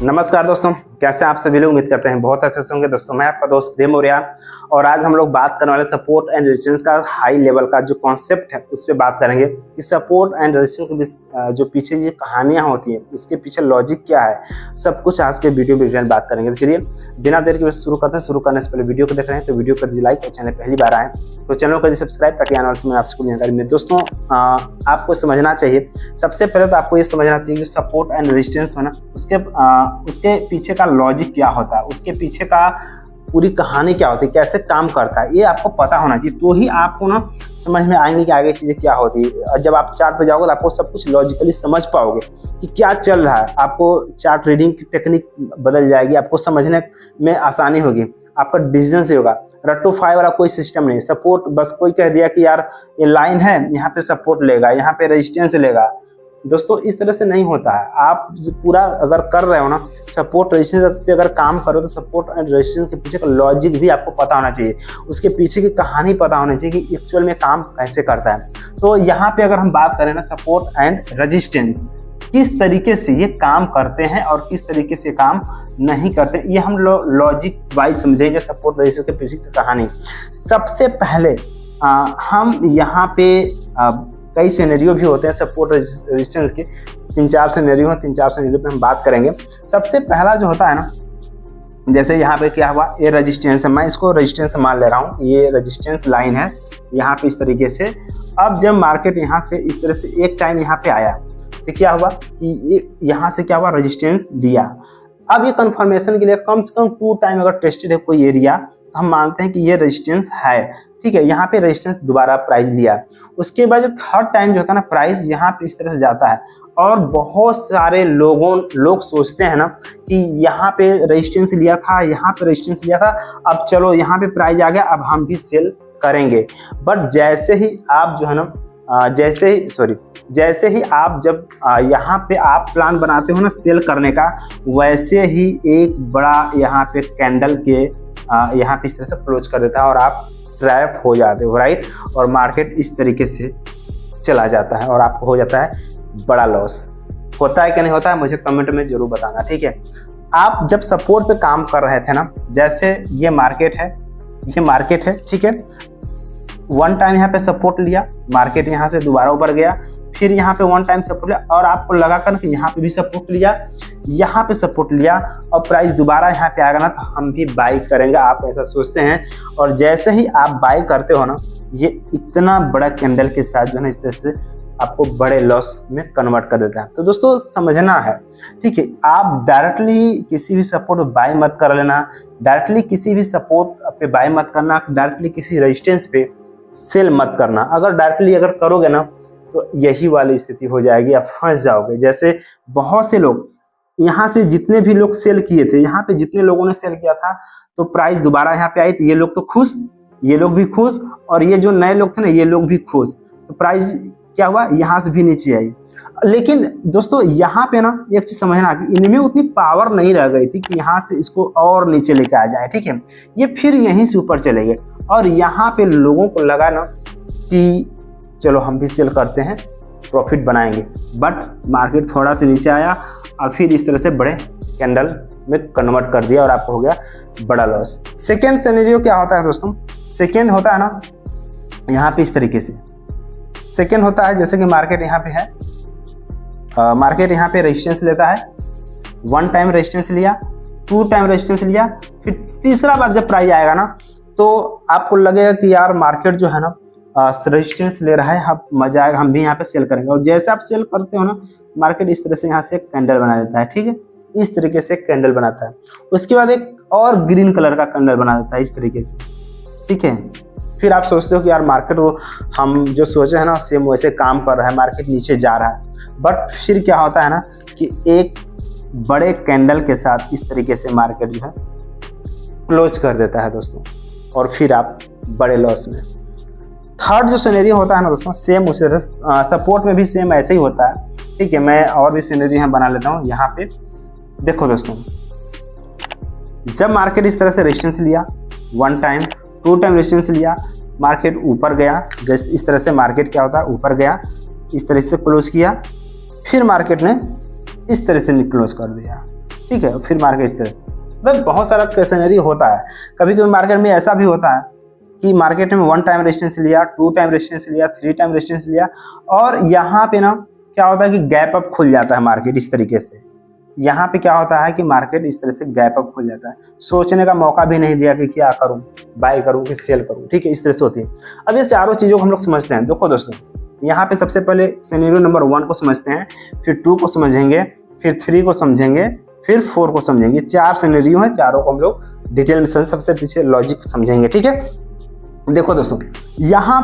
नमस्कार दोस्तों, कैसे आप सभी लोग? उम्मीद करते हैं बहुत अच्छे से होंगे। दोस्तों मैं आपका दोस्त देव मौर्य और आज हम लोग बात करने वाले सपोर्ट एंड रेजिस्टेंस का हाई लेवल का जो कॉन्सेप्ट है उस पर बात करेंगे कि सपोर्ट एंड रेजिस्टेंस के जो पीछे ये कहानियां होती हैं उसके पीछे लॉजिक क्या है, सब कुछ आज के वीडियो में बात करेंगे। तो चलिए बिना देर के शुरू करते हैं। शुरू करने से पहले वीडियो को देख रहे हैं तो वीडियो कर दीजिए लाइक और चैनल पहली बार आए तो चैनल को सब्सक्राइब ताकि आने वाले समय आपसे कोई जानकारी मिले। दोस्तों आपको समझना चाहिए, सबसे पहले तो आपको ये समझना चाहिए कि सपोर्ट एंड रेजिस्टेंस है ना उसके पीछे का लॉजिक क्या होता है, उसके पीछे का पूरी कहानी क्या होती है, कैसे काम करता है, ये आपको पता होना चाहिए। तो ही आपको ना समझ में आएंगे कि आगे चीज़ें क्या होती है। और जब आप चार्ट पे जाओगे तो आपको सब कुछ लॉजिकली समझ पाओगे कि क्या चल रहा है। आपको चार्ट रीडिंग की टेक्निक बदल जाएगी, आपको समझने में आसानी होगी, आपका डिसीजन से होगा। रट्टू-फाई वाला कोई सिस्टम नहीं। सपोर्ट बस कोई कह दिया कि यार ये लाइन है, यहाँ पे सपोर्ट लेगा, यहाँ पे रेजिस्टेंस लेगा। दोस्तों इस तरह से नहीं होता है। आप पूरा अगर कर रहे हो ना सपोर्ट रेजिस्टेंस पे अगर काम करो तो सपोर्ट एंड रेजिस्टेंस के पीछे का लॉजिक भी आपको पता होना चाहिए, उसके पीछे की कहानी पता होनी चाहिए कि एक्चुअल में काम कैसे करता है। तो यहाँ पे अगर हम बात करें ना सपोर्ट एंड रेजिस्टेंस किस तरीके से ये काम करते हैं और किस तरीके से काम नहीं करते, ये हम लॉजिक वाइज समझेंगे सपोर्ट रेजिस्टेंस के पीछे की कहानी। सबसे पहले हम यहाँ पे कई सिनेरियो भी होते हैं सपोर्ट रेजिस्टेंस के, तीन चार सिनेरियो पे हम बात करेंगे। सबसे पहला जो होता है ना, जैसे यहाँ पे क्या हुआ, ये रेजिस्टेंस है, मैं इसको रेजिस्टेंस मान ले रहा हूँ, ये रेजिस्टेंस लाइन है यहाँ पे इस तरीके से। अब जब मार्केट यहाँ से इस तरह से एक टाइम यहाँ पे आया तो क्या हुआ कि ये यहाँ से क्या हुआ, रेजिस्टेंस लिया। अब ये कंफर्मेशन के लिए कम से कम 2 टाइम अगर टेस्टेड है कोई एरिया तो हम मानते हैं कि ये रेजिस्टेंस है, ठीक है। यहाँ पे रेजिस्टेंस दोबारा प्राइस लिया, उसके बाद थर्ड टाइम जो होता है ना प्राइस यहाँ पे इस तरह से जाता है। और बहुत सारे लोग सोचते हैं ना कि यहाँ पे रेजिस्टेंस लिया था, यहाँ पे रेजिस्टेंस लिया था, अब चलो यहाँ पे प्राइस आ गया, अब हम भी सेल करेंगे। बट जैसे ही आप जो है ना जैसे ही आप जब यहाँ पे आप प्लान बनाते हो ना सेल करने का, वैसे ही एक बड़ा यहाँ पे कैंडल के यहाँ पे इस तरह से क्लोज कर देता है और आप ट्रैप हो जाते हो, राइट। और मार्केट इस तरीके से चला जाता है और आपको हो जाता है बड़ा लॉस। होता है कि नहीं होता है मुझे कमेंट में जरूर बताना, ठीक है। आप जब सपोर्ट पे काम कर रहे थे ना, जैसे ये मार्केट है, ठीक है। वन टाइम यहाँ पे सपोर्ट लिया, मार्केट यहाँ से दोबारा ऊपर गया, फिर यहाँ पे वन टाइम सपोर्ट लिया और आपको लगा कर कि यहाँ पे भी सपोर्ट लिया, यहाँ पे सपोर्ट लिया और प्राइस दोबारा यहाँ पे आएगा ना तो हम भी बाई करेंगे, आप ऐसा सोचते हैं। और जैसे ही आप बाई करते हो ना, ये इतना बड़ा कैंडल के साथ जो है ना इस तरह से आपको बड़े लॉस में कन्वर्ट कर देता है। तो दोस्तों समझना है, ठीक है। आप डायरेक्टली किसी भी सपोर्ट पे बाई मत कर लेना, डायरेक्टली किसी भी सपोर्ट पे बाई मत करना, डायरेक्टली किसी रेजिस्टेंस पे सेल मत करना। अगर डायरेक्टली अगर करोगे ना तो यही वाली स्थिति हो जाएगी, आप फंस जाओगे। जैसे बहुत से लोग यहाँ से जितने भी लोग सेल किए थे, यहाँ पे जितने लोगों ने सेल किया था तो प्राइस दोबारा यहाँ पे आई तो ये लोग तो खुश, ये लोग भी खुश और ये जो नए लोग थे ना ये लोग भी खुश। तो प्राइस क्या हुआ, यहाँ से भी नीचे आई। लेकिन दोस्तों यहाँ पे ना एक चीज समझना कि इनमें उतनी पावर नहीं रह गई थी कि यहाँ से इसको और नीचे लेके आ जाए, ठीक है। ये फिर यहीं से ऊपर चले गए और यहाँ पे लोगों को लगा ना कि चलो हम भी सेल करते हैं, प्रॉफिट बनाएंगे। बट मार्केट थोड़ा सा नीचे आया और फिर इस तरह से बड़े कैंडल में कन्वर्ट कर दिया और आपको हो गया बड़ा लॉस। सेकेंड सिनेरियो क्या होता है दोस्तों, सेकेंड होता है ना यहाँ पे इस तरीके से। सेकेंड होता है जैसे कि मार्केट यहाँ पे है, मार्केट यहाँ पे रेजिस्टेंस लेता है, वन टाइम रेजिस्टेंस लिया, 2 टाइम रेजिस्टेंस लिया, फिर तीसरा बार जब प्राइस आएगा ना तो आपको लगेगा कि यार मार्केट जो है ना रेजिस्टेंस ले रहा है, अब मजा आएगा, हम भी यहाँ पे सेल करेंगे। और जैसे आप सेल करते हो ना मार्केट इस तरह से यहाँ से कैंडल बना देता है, ठीक है। इस तरीके से कैंडल बनाता है, उसके बाद एक और ग्रीन कलर का कैंडल बना देता है इस तरीके से, ठीक है। फिर आप सोचते हो कि यार मार्केट वो हम जो सोचे है ना सेम वैसे काम कर रहा है, मार्केट नीचे जा रहा है। बट फिर क्या होता है ना कि एक बड़े कैंडल के साथ इस तरीके से मार्केट जो है क्लोज कर देता है दोस्तों, और फिर आप बड़े लॉस में। थर्ड जो सिनेरियो होता है ना दोस्तों, सेम उसी तरह सपोर्ट में भी सेम ऐसे ही होता है, ठीक है। मैं और भी सिनेरियो यहाँ बना लेता हूँ। यहाँ पे देखो दोस्तों, जब मार्केट इस तरह से रेजिस्टेंस लिया, 1 टाइम 2 टाइम रेजिस्टेंस लिया, मार्केट ऊपर गया, जैसे इस तरह से मार्केट क्या होता है ऊपर गया, इस तरह से क्लोज किया, फिर मार्केट ने इस तरह से क्लोज कर दिया। ठीक है, फिर मार्केट इस तरह से, मतलब बहुत सारा सिनेरियो होता है। कभी कभी मार्केट में ऐसा भी होता है कि मार्केट में 1 टाइम रेजिस्टेंस लिया, 2 टाइम रेजिस्टेंस लिया, 3 टाइम रेजिस्टेंस लिया, और यहाँ पे ना क्या होता है कि गैप अप खुल जाता है मार्केट इस तरीके से। यहाँ पे क्या होता है कि मार्केट इस तरह से गैप अप खुल जाता है, सोचने का मौका भी नहीं दिया कि क्या करूं, बाय करूं कि सेल करूं, ठीक है, इस तरह से होती है। अब ये चारों चीज़ों को हम लोग समझते हैं। देखो दोस्तों, यहाँ पे सबसे पहले सिनेरियो नंबर 1 को समझते हैं, फिर 2 को समझेंगे, फिर 3 को समझेंगे, फिर 4 को समझेंगे। 4 सिनेरियो हैं, चारों को हम लोग डिटेल में सबसे पीछे लॉजिक समझेंगे, ठीक है। देखो दोस्तों, यहाँ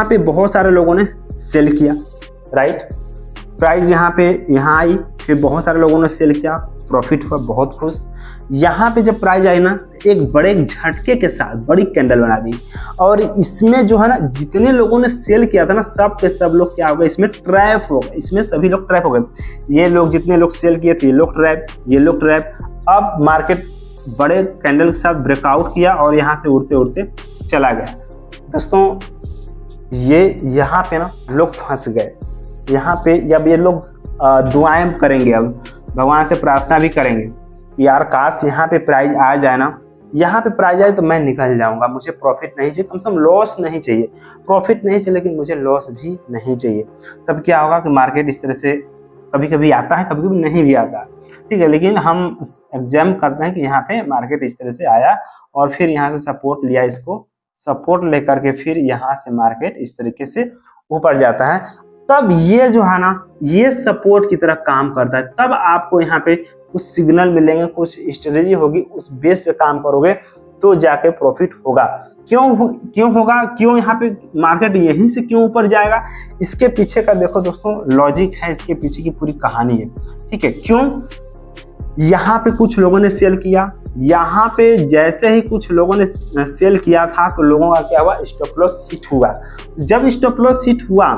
पे बहुत सारे लोगों ने सेल किया, राइट, प्राइस यहाँ आई, फिर बहुत सारे लोगों ने सेल किया, प्रॉफिट हुआ, बहुत खुश। यहाँ पे जब प्राइस आई ना, एक बड़े झटके के साथ बड़ी कैंडल बना दी, और इसमें जो है ना, जितने लोगों ने सेल किया था ना, सब के सब लोग क्या हो गए, इसमें ट्रैप हो गए, इसमें सभी लोग ट्रैप हो गए। ये लोग जितने लोग सेल किए थे, ये लोग ट्रैप, ये लोग ट्रैप। अब मार्केट बड़े कैंडल के साथ ब्रेकआउट किया और यहाँ से उड़ते उड़ते चला गया। दोस्तों, ये यहाँ पे ना लोग फंस गए। यहाँ पे जब ये लोग दुआएं करेंगे, अब भगवान से प्रार्थना भी करेंगे कि यार काश यहाँ पे प्राइस आ जाए ना, यहाँ पे प्राइस आए तो मैं निकल जाऊंगा, मुझे प्रॉफिट नहीं चाहिए, कम से कम लॉस नहीं चाहिए। प्रॉफिट नहीं चाहिए लेकिन मुझे लॉस भी नहीं चाहिए। तब क्या होगा कि मार्केट इस तरह से कभी कभी आता है, कभी कभी नहीं भी आता, ठीक है, लेकिन हम एग्जाम करते हैं कि यहाँ पे मार्केट इस तरह से आया और फिर यहाँ से सपोर्ट लिया, इसको सपोर्ट लेकर के फिर यहाँ से मार्केट इस तरीके से ऊपर जाता है। तब ये जो है ना, ये सपोर्ट की तरह काम करता है। तब आपको यहाँ पे कुछ सिग्नल मिलेंगे, कुछ स्ट्रेटेजी होगी, उस बेस पे काम करोगे तो जाके प्रॉफिट होगा। क्यों होगा, क्यों यहाँ पे मार्केट यहीं से क्यों ऊपर जाएगा, इसके पीछे का देखो दोस्तों लॉजिक है, इसके पीछे की पूरी कहानी है, ठीक है। क्यों, यहाँ पे कुछ लोगों ने सेल किया, यहाँ पे जैसे ही कुछ लोगों ने सेल किया था तो लोगों का क्या हुआ, स्टॉप लॉस हिट हुआ। जब स्टॉप लॉस हिट हुआ,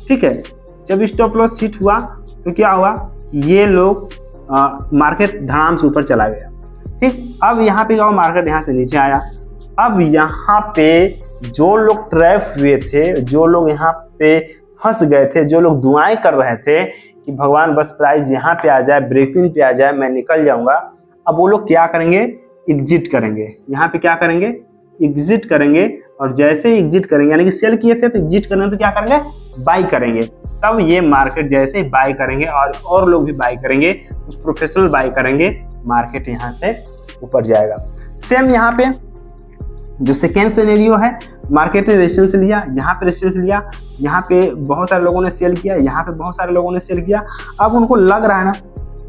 ठीक है, जब स्टॉप लॉस हिट हुआ तो क्या हुआ, ये लोग मार्केट धड़ाम से ऊपर चला गया, ठीक। अब यहाँ पे क्या, मार्केट यहाँ से नीचे आया। अब यहाँ पे जो लोग ट्रैप हुए थे, जो लोग यहाँ पे फंस गए थे, जो लोग दुआएं कर रहे थे कि भगवान बस प्राइस यहाँ पे आ जाए, ब्रेकिंग पे आ जाए, मैं निकल जाऊंगा, अब वो लोग क्या करेंगे, एग्जिट करेंगे। यहाँ पे क्या करेंगे, एग्जिट करेंगे। और जैसे ही एग्जिट करेंगे, यानी कि सेल किए थे तो एग्जिट करेंगे तो क्या करेंगे, बाई करेंगे। तब ये मार्केट जैसे ही बाई करेंगे और लोग भी बाई करेंगे, कुछ प्रोफेशनल बाई करेंगे, मार्केट यहाँ से ऊपर जाएगा। सेम यहाँ पे जो सेकेंड सिनेरियो है, मार्केट ने रेजिस्टेंस लिया, यहाँ पे रेजिस्टेंस लिया, यहाँ पे बहुत सारे लोगों ने सेल किया, यहाँ पे बहुत सारे लोगों ने सेल किया। अब उनको लग रहा है ना,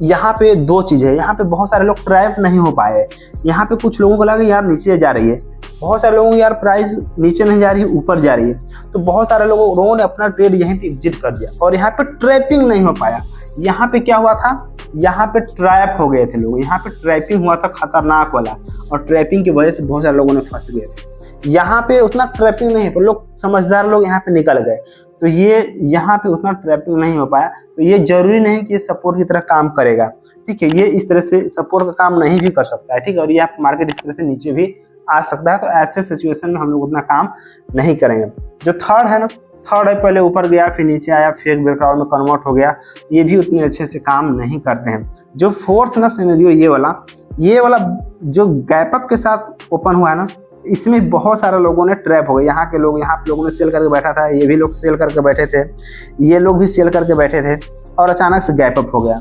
यहाँ पे 2 चीज़ है, यहाँ पे बहुत सारे लोग ट्रैप नहीं हो पाए। यहाँ पे कुछ लोगों को लगा यार नीचे जा रही है, बहुत सारे लोगों को यार प्राइस नीचे नहीं जा रही है, ऊपर जा रही है, तो बहुत सारे लोगों ने अपना ट्रेड यहीं पे एग्जिट कर दिया और यहाँ पे ट्रैपिंग नहीं हो पाया। यहाँ पे क्या हुआ था, यहाँ पे ट्रैप हो गए थे लोग, यहाँ पे ट्रैपिंग हुआ था खतरनाक वाला, और ट्रैपिंग की वजह से बहुत सारे लोगों ने फंस गए थे। यहाँ पे उतना ट्रैपिंग नहीं है, पर लोग समझदार लोग यहाँ पे निकल गए, तो ये यहाँ पे उतना ट्रैपिंग नहीं हो पाया। तो ये जरूरी नहीं कि ये सपोर्ट की तरह काम करेगा, ठीक है, ये इस तरह से सपोर्ट का काम नहीं भी कर सकता है, ठीक है, और ये मार्केट इस तरह से नीचे भी आ सकता है। तो ऐसे सिचुएशन में हम लोग उतना काम नहीं करेंगे। जो थर्ड है ना, थर्ड है पहले ऊपर गया फिर नीचे आया फिर ब्रेकआउट में कन्वर्ट हो गया, ये भी उतने अच्छे से काम नहीं करते हैं। जो फोर्थ ना सिनेरियो, ये वाला जो गैप अप के साथ ओपन हुआ है ना, इसमें बहुत सारे लोगों ने ट्रैप हो गए। यहाँ पे लोगों ने सेल करके बैठा था, ये भी लोग सेल करके बैठे थे, ये लोग भी सेल करके बैठे थे, और अचानक से गैप अप हो गया।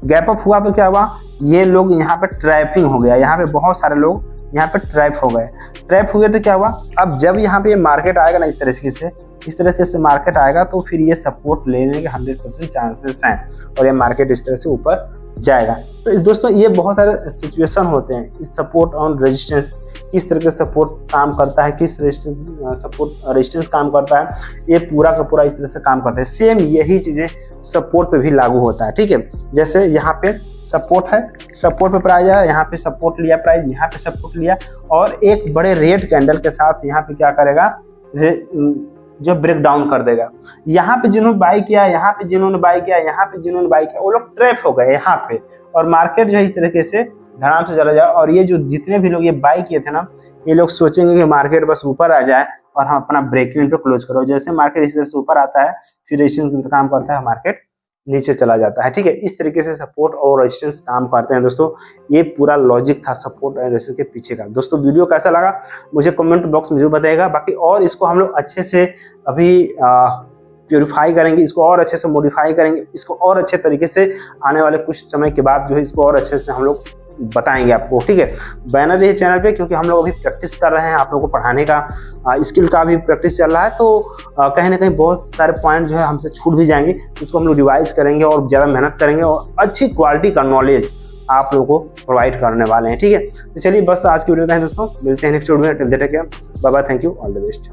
गैप अप हुआ तो क्या हुआ, ये लोग यहाँ पे ट्रैपिंग हो गया, यहाँ पे बहुत सारे लोग यहाँ पे ट्रैप हो गए। ट्रैप हुए तो क्या हुआ, अब जब यहाँ पे मार्केट आएगा ना, इस तरीके से मार्केट आएगा तो फिर ये सपोर्ट लेने के 100% चांसेस हैं और ये मार्केट इस तरह से ऊपर जाएगा। तो दोस्तों ये बहुत सारे सिचुएशन होते हैं, इस सपोर्ट और रेजिस्टेंस किस तरह के सपोर्ट काम करता है, किस रेजिस्टेंस काम करता है, ये पूरा का पूरा इस तरह से काम करता है। सेम यही चीज़ें सपोर्ट पे भी लागू होता है, ठीक है। जैसे यहाँ पे सपोर्ट है, सपोर्ट पे प्राइस है, यहाँ पे सपोर्ट लिया प्राइस, यहाँ पे सपोर्ट लिया, और एक बड़े रेड कैंडल के साथ यहाँ पे क्या करेगा, जो ब्रेक डाउन कर देगा। यहाँ पे जिन्होंने बाई किया, यहाँ पे जिन्होंने बाई किया, यहाँ पे जिन्होंने बाई किया, वो लोग ट्रैप हो गए यहाँ पे, और मार्केट जो है इस तरीके से धड़ाम से चला जाए। और ये जो जितने भी लोग ये बाई किए थे ना, ये लोग सोचेंगे कि मार्केट बस ऊपर आ जाए और हम अपना ब्रेक इवन पे क्लोज करो। जैसे मार्केट इस तरह से ऊपर आता है, फिर रेजिस्टेंस काम करता है, मार्केट नीचे चला जाता है। ठीक है, इस तरीके से सपोर्ट और रेजिस्टेंस काम करते हैं दोस्तों। ये पूरा लॉजिक था सपोर्ट एंड रेजिस्टेंस के पीछे का। दोस्तों वीडियो कैसा लगा मुझे कमेंट बॉक्स में जरूर बताइएगा। बाकी और इसको हम लोग अच्छे से अभी प्योरीफाई करेंगे, इसको और अच्छे से मॉडिफाई करेंगे, इसको और अच्छे तरीके से आने वाले कुछ समय के बाद जो है इसको और अच्छे से हम लोग बताएंगे आपको। ठीक है, बना रहिए चैनल पे, क्योंकि हम लोग अभी प्रैक्टिस कर रहे हैं, आप लोगों को पढ़ाने का स्किल का भी प्रैक्टिस चल रहा है। तो कहीं ना कहीं बहुत सारे पॉइंट जो है हमसे छूट भी जाएंगे, उसको हम लोग रिवाइज करेंगे और ज़्यादा मेहनत करेंगे और अच्छी क्वालिटी का नॉलेज आप लोगों को प्रोवाइड करने वाले हैं। ठीक है, तो चलिए बस आज की वीडियो में दोस्तों, मिलते हैं नेक्स्ट वीडियो में। Till then take care, bye bye, thank you, all the best.